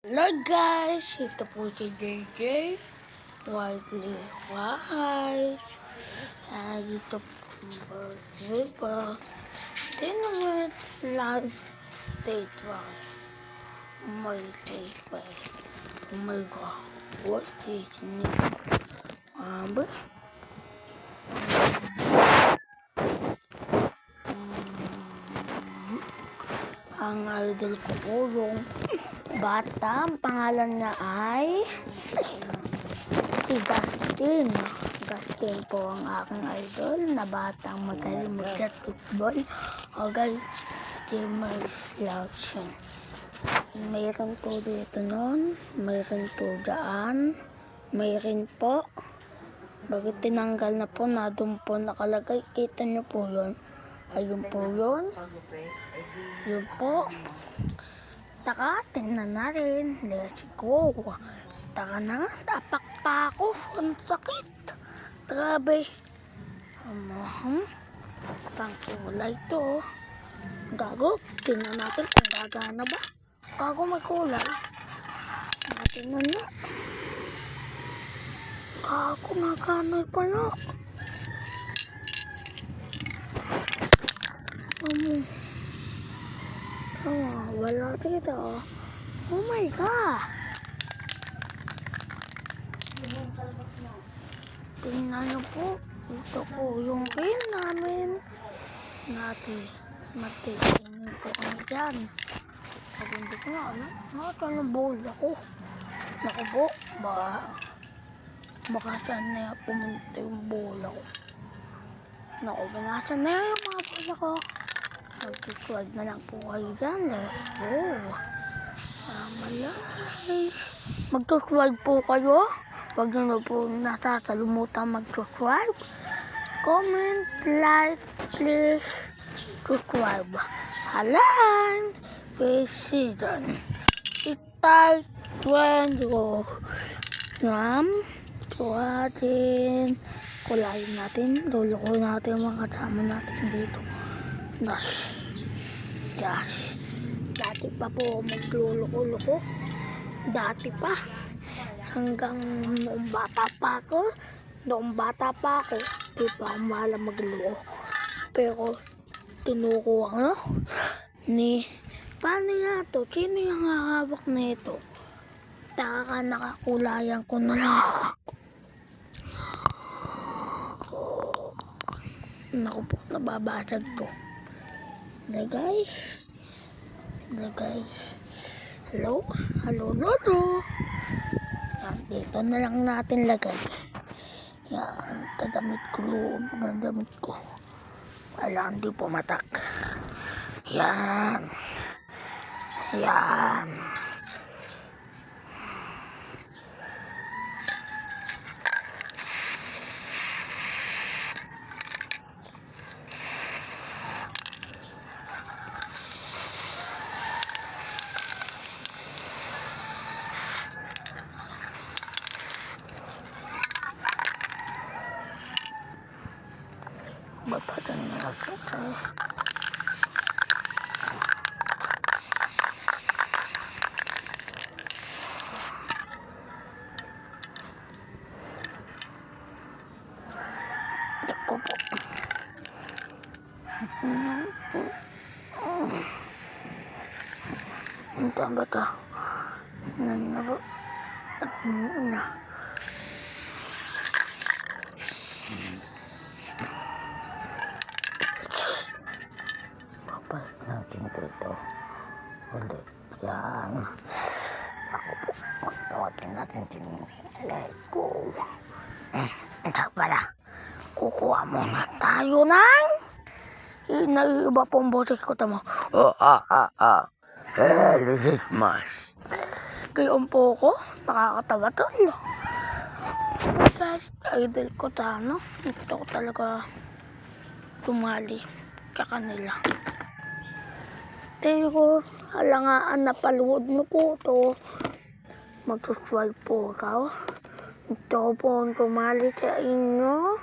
Hello guys, ito po si JJ Widely White. Dito po ba? Tinawag live state rush. My state pa. Oh my god, what is new? Ang idol ko po yung bata, ang pangalan niya ay si Dustin. Dustin po ang aking idol na batang magaling mag-football o guys, gamers selection. Mayroon po dito nun, mayroon po dyan, mayroon po. Bakit tinanggal na po, na doon po nakalagay, kita nyo po yun. Ayun po yun. Yun po. Taka, tingnan natin. Let's go. Taka na, tapak pa ako. Ang sakit. Grabe. Pangkulay to. Gago, tingnan natin kung gagana ba. Gago may kulay. Tingnan na. Gago, magana pa na. Wala dito. Oh my god. Tingnan nyo po. Ito po yung pin namin. Matitingin po kami dyan. Sabi hindi ko na ano. Naka ng bowl ako. Naku po. Baka saan na pumunta yung bowl ako. Naku, binasan na yung mga bowl ako. Mag-subscribe na lang po kayo dyan. Let's go. Mag-subscribe po kayo. Huwag nyo po nakakalimutan mag-subscribe. Comment, like, please. Subscribe. Halan. Face season. Itay 20. Tuwatin. Kulayin natin. Luluko natin mga kasama natin dito. Gosh. Dati pa po magluluko-luko. Dati pa. Hanggang noong bata pa ako. Di pa ako mahala magluko. Pero tinuko ako ni paano nga to? Sino yung hahawak na ito? Taka nakakulayan ko na lang. Naku po, nababasag to. Guys. Hello, Lolo. Yan, dito na lang natin lagay. Yan, tadamit ko loob ng damit ko. Wala, hindi pumatak. Yan. Bapadan na ako tayo. Ako po. Entah bata. Nanalo. At Babalik natin dito. Ulit. Yan. Ako po. Tawagin natin let go. Ito pala. Kukuha muna tayo ng naiiba pong boses ko. Tama. Christmas. Gayon po ko. Nakakatawa to. Guys, idol ko tano. Ito ko talaga tumali sa kanila. Pero halangaan na paluod mo po to. Mag-subscribe po ikaw. Ito po ang tumali sa inyo.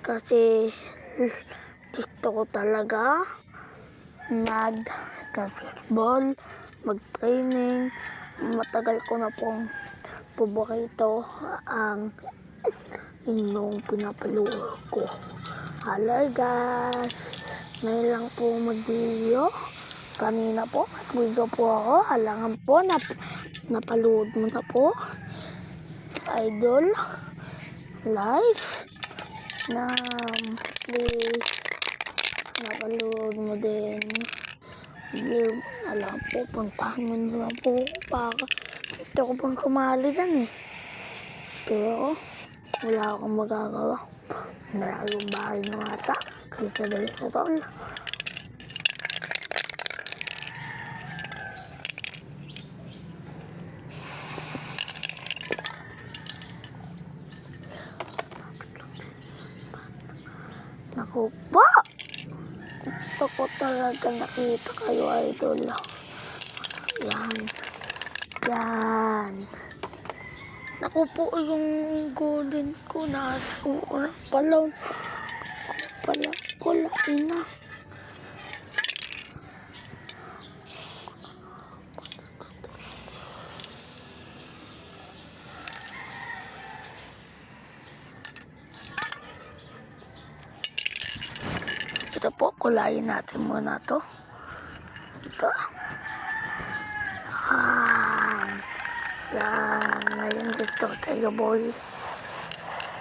Kasi gusto ko talaga mag-football, mag-training, matagal ko na pong paborito ang inyong pinapaluro ko. Hello guys! Ngayon lang po mag-video. Kanina po, mag-video po ako. Halangan po, napalood mo na po. Idol. Live. Na please, napalood mo din. Alam po, puntahan mo na po para ito ko pong sumali dyan eh. Pero, wala akong magagawa. Maraming bahay na ata. Kita dali sa tol. Naku po! Gusto ko talaga nakita kayo, idol. Yan. Yan. Naku po yung golden ko na palaw. Kulain na. Ito po, kulain natin muna to. Ito. Yan. Ngayon dito tayo, boy.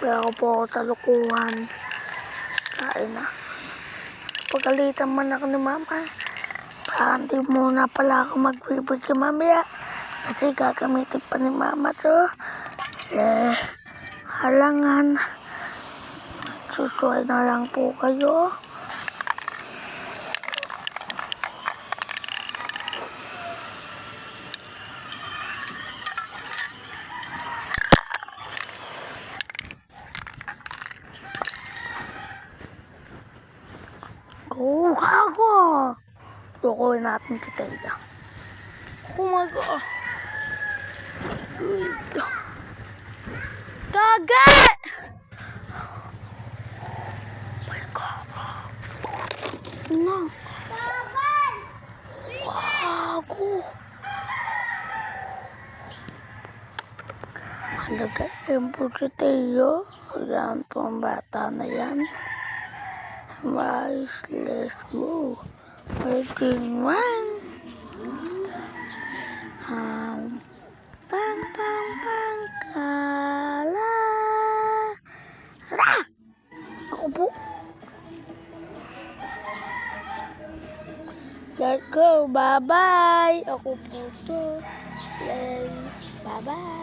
Pero po ako talukuhan. Kain na. Pagalitan man ako ni mama. Hindi muna pala ako magbibigay mamaya. Kasi gagamitin pa ni mama to. Halangan. Susuway na lang po kayo. Go, gago! Tukuhin natin si Taya. Oh my God. Good. Dagat! Oh my God. No. Gago. Halagayin po si Taya. Yan po ang bata na yan. Guys, let's go. Working one. Pang pang pang kala. Ako po. Let's go. Bye bye. Ako po to. Bye bye.